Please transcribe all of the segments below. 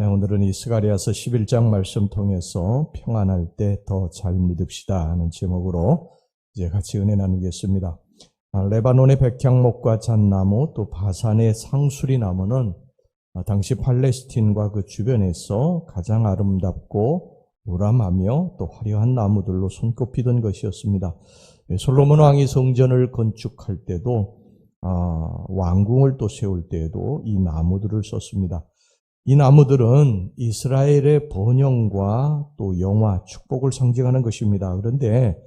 오늘은 이 스가랴서 11장 말씀 통해서 평안할 때 더 잘 믿읍시다 하는 제목으로 이제 같이 은혜 나누겠습니다. 레바논의 백향목과 잣나무 또 바산의 상수리 나무는 당시 팔레스틴과 그 주변에서 가장 아름답고 우람하며 또 화려한 나무들로 손꼽히던 것이었습니다. 솔로몬 왕이 성전을 건축할 때도 왕궁을 또 세울 때에도 이 나무들을 썼습니다. 이 나무들은 이스라엘의 번영과 또 영화, 축복을 상징하는 것입니다. 그런데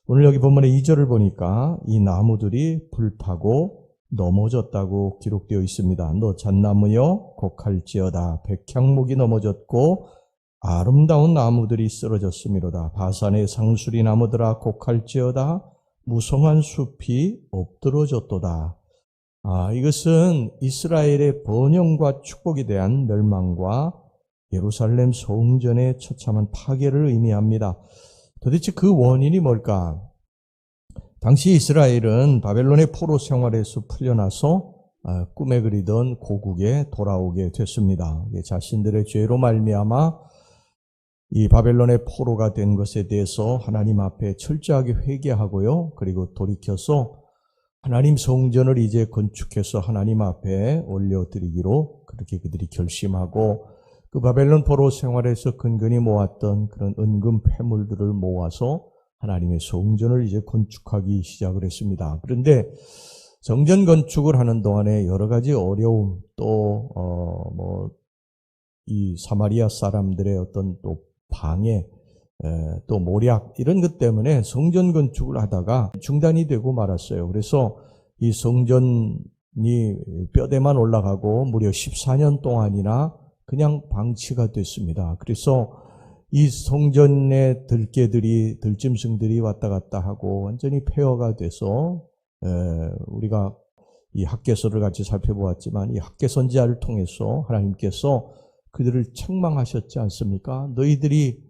오늘 여기 본문의 2절을 보니까 이 나무들이 불타고 넘어졌다고 기록되어 있습니다. 너 잣나무여 곡할지어다. 백향목이 넘어졌고 아름다운 나무들이 쓰러졌음이로다. 바산의 상수리 나무들아 곡할지어다. 무성한 숲이 엎드러졌도다. 이것은 이스라엘의 번영과 축복에 대한 멸망과 예루살렘 성전의 처참한 파괴를 의미합니다. 도대체 그 원인이 뭘까? 당시 이스라엘은 바벨론의 포로 생활에서 풀려나서 꿈에 그리던 고국에 돌아오게 됐습니다. 자신들의 죄로 말미암아 이 바벨론의 포로가 된 것에 대해서 하나님 앞에 철저하게 회개하고요. 그리고 돌이켜서 하나님 성전을 이제 건축해서 하나님 앞에 올려드리기로 그렇게 그들이 결심하고 그 바벨론 포로 생활에서 근근히 모았던 그런 은금 패물들을 모아서 하나님의 성전을 이제 건축하기 시작을 했습니다. 그런데 성전 건축을 하는 동안에 여러 가지 어려움 또 이 사마리아 사람들의 어떤 또 방해 또 모략 이런 것 때문에 성전 건축을 하다가 중단이 되고 말았어요. 그래서 이 성전이 뼈대만 올라가고 무려 14년 동안이나 그냥 방치가 됐습니다. 그래서 이 성전의 들짐승들이 왔다 갔다 하고 완전히 폐허가 돼서 우리가 이 학개서를 같이 살펴보았지만 이 학개선지자를 통해서 하나님께서 그들을 책망하셨지 않습니까? 너희들이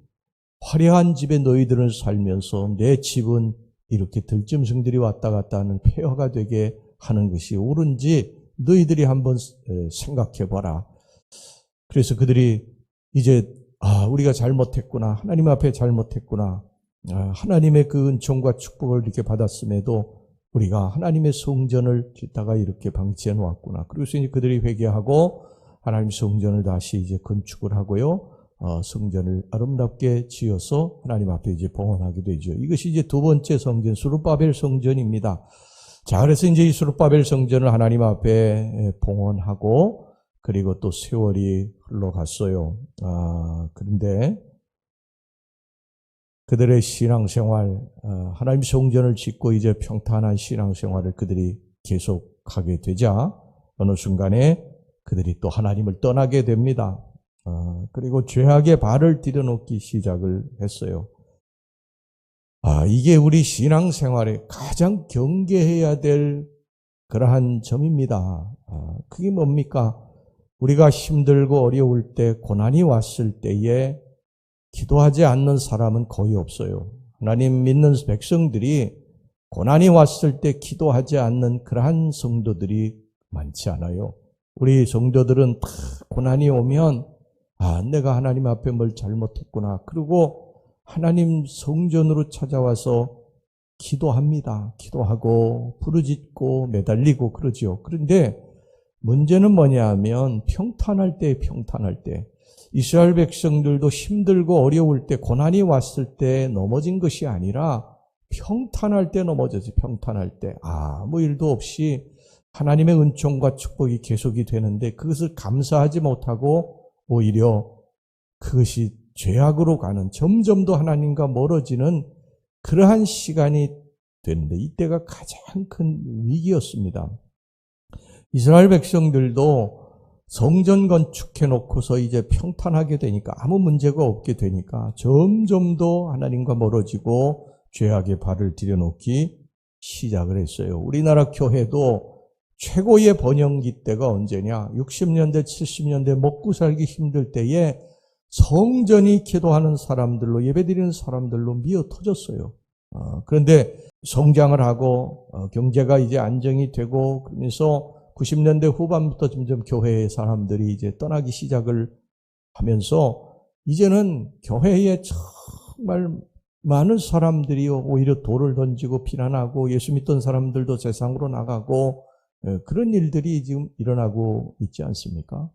화려한 집에 너희들은 살면서 내 집은 이렇게 들짐승들이 왔다 갔다 하는 폐허가 되게 하는 것이 옳은지 너희들이 한번 생각해봐라. 그래서 그들이 이제 우리가 잘못했구나. 하나님 앞에 잘못했구나. 하나님의 그 은총과 축복을 이렇게 받았음에도 우리가 하나님의 성전을 짓다가 이렇게 방치해 놓았구나. 그래서 이제 그들이 회개하고 하나님 성전을 다시 이제 건축을 하고요. 성전을 아름답게 지어서 하나님 앞에 이제 봉헌하게 되죠. 이것이 이제 두 번째 성전, 스룹바벨 성전입니다. 자, 그래서 이제 이 스룹바벨 성전을 하나님 앞에 봉헌하고 그리고 또 세월이 흘러갔어요. 그런데 그들의 신앙생활, 하나님 성전을 짓고 이제 평탄한 신앙생활을 그들이 계속하게 되자 어느 순간에 그들이 또 하나님을 떠나게 됩니다. 그리고 죄악의 발을 들여놓기 시작을 했어요. 이게 우리 신앙생활에 가장 경계해야 될 그러한 점입니다. 그게 뭡니까? 우리가 힘들고 어려울 때, 고난이 왔을 때에 기도하지 않는 사람은 거의 없어요. 하나님 믿는 백성들이 고난이 왔을 때 기도하지 않는 그러한 성도들이 많지 않아요. 우리 성도들은 다 고난이 오면 내가 하나님 앞에 뭘 잘못했구나. 그리고 하나님 성전으로 찾아와서 기도합니다. 기도하고 부르짖고 매달리고 그러죠. 그런데 문제는 뭐냐 하면 평탄할 때 이스라엘 백성들도 힘들고 어려울 때 고난이 왔을 때 넘어진 것이 아니라 평탄할 때 넘어졌지. 평탄할 때 아무 일도 없이 하나님의 은총과 축복이 계속이 되는데 그것을 감사하지 못하고 오히려 그것이 죄악으로 가는 점점 더 하나님과 멀어지는 그러한 시간이 되는데 이때가 가장 큰 위기였습니다. 이스라엘 백성들도 성전 건축해 놓고서 이제 평탄하게 되니까 아무 문제가 없게 되니까 점점 더 하나님과 멀어지고 죄악의 발을 들여놓기 시작을 했어요. 우리나라 교회도 최고의 번영기 때가 언제냐? 60년대, 70년대 먹고 살기 힘들 때에 성전이 기도하는 사람들로 예배드리는 사람들로 미어 터졌어요. 그런데 성장을 하고 경제가 이제 안정이 되고 그러면서 90년대 후반부터 점점 교회의 사람들이 이제 떠나기 시작을 하면서 이제는 교회에 정말 많은 사람들이 오히려 돌을 던지고 비난하고 예수 믿던 사람들도 세상으로 나가고 그런 일들이 지금 일어나고 있지 않습니까?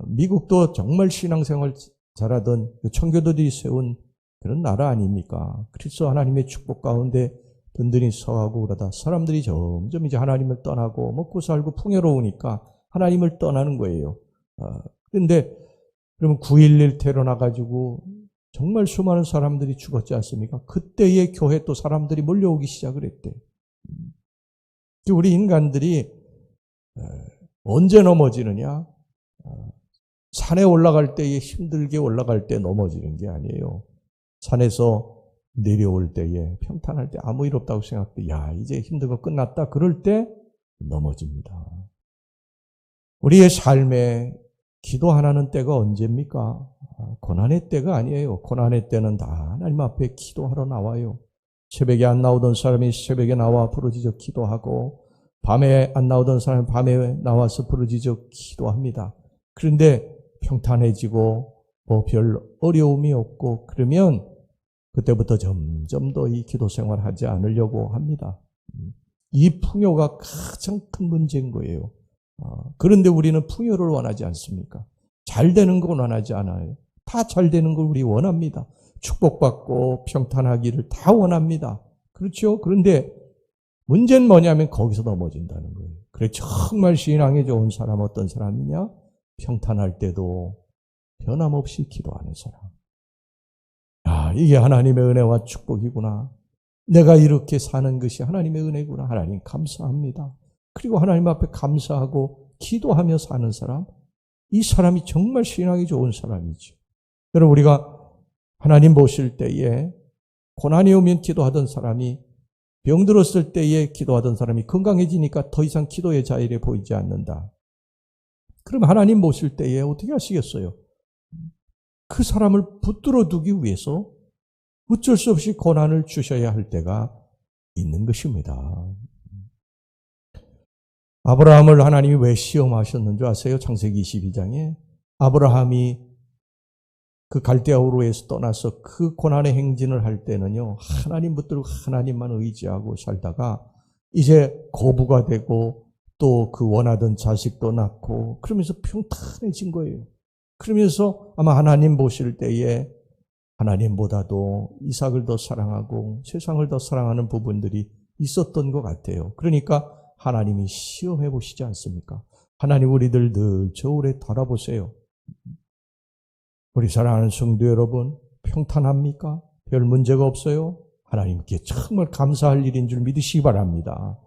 미국도 정말 신앙생활 잘하던 청교도들이 세운 그런 나라 아닙니까? 그리스도 하나님의 축복 가운데 든든히 서하고 그러다 사람들이 점점 이제 하나님을 떠나고 먹고 살고 풍요로우니까 하나님을 떠나는 거예요. 그런데 그러면 9.11 테러 나가지고 정말 수많은 사람들이 죽었지 않습니까? 그때의 교회 또 사람들이 몰려오기 시작을 했대. 우리 인간들이 언제 넘어지느냐? 산에 올라갈 때에 힘들게 올라갈 때 넘어지는 게 아니에요. 산에서 내려올 때에 평탄할 때 아무 일 없다고 생각돼. 야, 이제 힘든 거 끝났다. 그럴 때 넘어집니다. 우리의 삶에 기도하는 때가 언제입니까? 고난의 때가 아니에요. 고난의 때는 다 하나님 앞에 기도하러 나와요. 새벽에 안 나오던 사람이 새벽에 나와 부르짖어 기도하고 밤에 안 나오던 사람이 밤에 나와서 부르짖어 기도합니다. 그런데 평탄해지고 별 어려움이 없고 그러면 그때부터 점점 더 이 기도 생활을 하지 않으려고 합니다. 이 풍요가 가장 큰 문제인 거예요. 그런데 우리는 풍요를 원하지 않습니까? 잘 되는 건 원하지 않아요. 다 잘 되는 걸 우리 원합니다. 축복받고 평탄하기를 다 원합니다. 그렇죠? 그런데 문제는 뭐냐면 거기서 넘어진다는 거예요. 그래 정말 신앙에 좋은 사람 어떤 사람이냐? 평탄할 때도 변함없이 기도하는 사람. 이게 하나님의 은혜와 축복이구나. 내가 이렇게 사는 것이 하나님의 은혜구나. 하나님 감사합니다. 그리고 하나님 앞에 감사하고 기도하며 사는 사람, 이 사람이 정말 신앙이 좋은 사람이죠. 여러분 우리가 하나님 보실 때에 고난이 오면 기도하던 사람이 병들었을 때에 기도하던 사람이 건강해지니까 더 이상 기도의 자율에 보이지 않는다. 그럼 하나님 보실 때에 어떻게 하시겠어요? 그 사람을 붙들어 두기 위해서 어쩔 수 없이 고난을 주셔야 할 때가 있는 것입니다. 아브라함을 하나님이 왜 시험하셨는 줄 아세요? 창세기 22장에 아브라함이 그 갈대아우르에서 떠나서 그 고난의 행진을 할 때는요, 하나님 붙들고 하나님만 의지하고 살다가 이제 거부가 되고 또 그 원하던 자식도 낳고 그러면서 평탄해진 거예요. 그러면서 아마 하나님 보실 때에 하나님보다도 이삭을 더 사랑하고 세상을 더 사랑하는 부분들이 있었던 것 같아요. 그러니까 하나님이 시험해 보시지 않습니까? 하나님 우리들 늘 저울에 달아보세요. 우리 사랑하는 성도 여러분, 평탄합니까? 별 문제가 없어요? 하나님께 정말 감사할 일인 줄 믿으시기 바랍니다.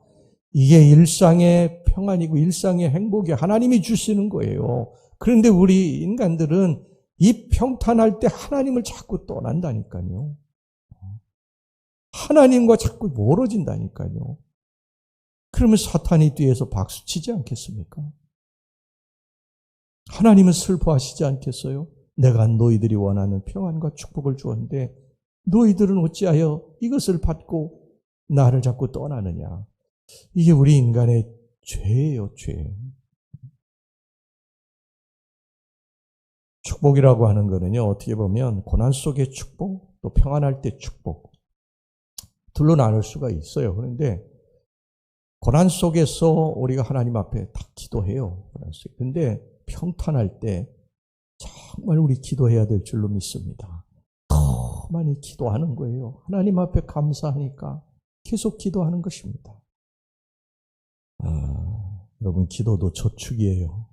이게 일상의 평안이고 일상의 행복이 하나님이 주시는 거예요. 그런데 우리 인간들은 이 평탄할 때 하나님을 자꾸 떠난다니까요. 하나님과 자꾸 멀어진다니까요. 그러면 사탄이 뒤에서 박수치지 않겠습니까? 하나님은 슬퍼하시지 않겠어요? 내가 너희들이 원하는 평안과 축복을 주었는데 너희들은 어찌하여 이것을 받고 나를 자꾸 떠나느냐. 이게 우리 인간의 죄예요, 죄. 축복이라고 하는 거는요, 어떻게 보면 고난 속의 축복, 또 평안할 때 축복, 둘로 나눌 수가 있어요. 그런데 고난 속에서 우리가 하나님 앞에 다 기도해요. 그런데 평탄할 때 정말 우리 기도해야 될 줄로 믿습니다. 더 많이 기도하는 거예요. 하나님 앞에 감사하니까 계속 기도하는 것입니다. 여러분 기도도 저축이에요.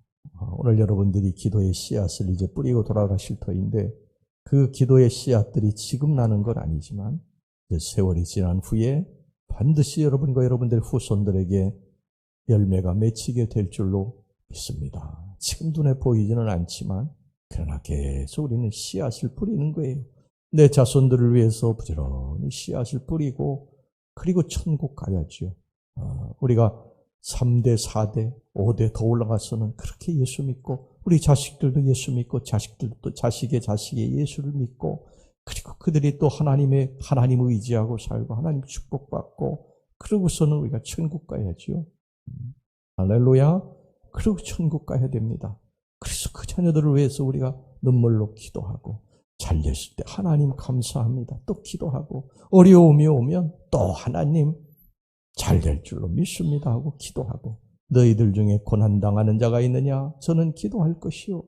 오늘 여러분들이 기도의 씨앗을 이제 뿌리고 돌아가실 터인데 그 기도의 씨앗들이 지금 나는 건 아니지만 이제 세월이 지난 후에 반드시 여러분과 여러분들의 후손들에게 열매가 맺히게 될 줄로 믿습니다. 지금 눈에 보이지는 않지만 그러나 계속 우리는 씨앗을 뿌리는 거예요. 내 자손들을 위해서 부지런히 씨앗을 뿌리고 그리고 천국 가야죠. 우리가 3대, 4대, 5대 더 올라가서는 그렇게 예수 믿고 우리 자식들도 예수 믿고 자식들도 자식의 예수를 믿고 그리고 그들이 또 하나님 의지하고 살고 하나님 축복받고 그러고서는 우리가 천국 가야죠. 할렐루야. 그리고 천국 가야 됩니다. 그래서 그 자녀들을 위해서 우리가 눈물로 기도하고, 잘 됐을 때 하나님 감사합니다. 또 기도하고, 어려움이 오면 또 하나님 잘 될 줄로 믿습니다 하고 기도하고, 너희들 중에 고난당하는 자가 있느냐? 저는 기도할 것이요.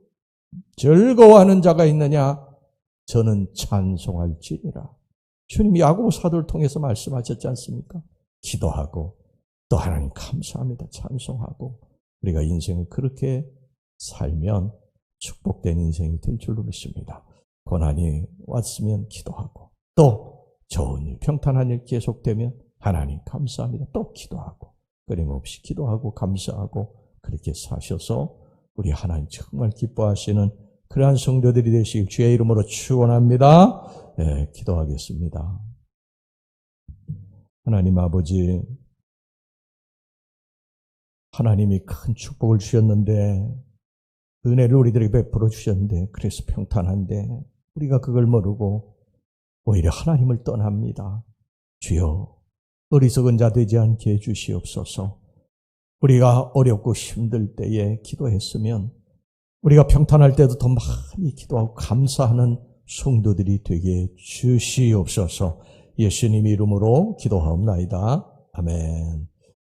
즐거워하는 자가 있느냐? 저는 찬송할지니라. 주님이 야고보 사도를 통해서 말씀하셨지 않습니까? 기도하고 또 하나님 감사합니다. 찬송하고 우리가 인생을 그렇게 살면 축복된 인생이 될 줄로 믿습니다. 고난이 왔으면 기도하고 또 좋은 일, 평탄한 일 계속되면 하나님 감사합니다. 또 기도하고 끊임없이 기도하고 감사하고 그렇게 사셔서 우리 하나님 정말 기뻐하시는 그러한 성도들이 되시길 주의 이름으로 축원합니다. 네, 기도하겠습니다. 하나님 아버지, 하나님이 큰 축복을 주셨는데 은혜를 우리들에게 베풀어 주셨는데 그래서 평탄한데 우리가 그걸 모르고 오히려 하나님을 떠납니다. 주여 어리석은 자 되지 않게 해주시옵소서. 우리가 어렵고 힘들 때에 기도했으면 우리가 평탄할 때도 더 많이 기도하고 감사하는 성도들이 되게 주시옵소서. 예수님 이름으로 기도하옵나이다. 아멘.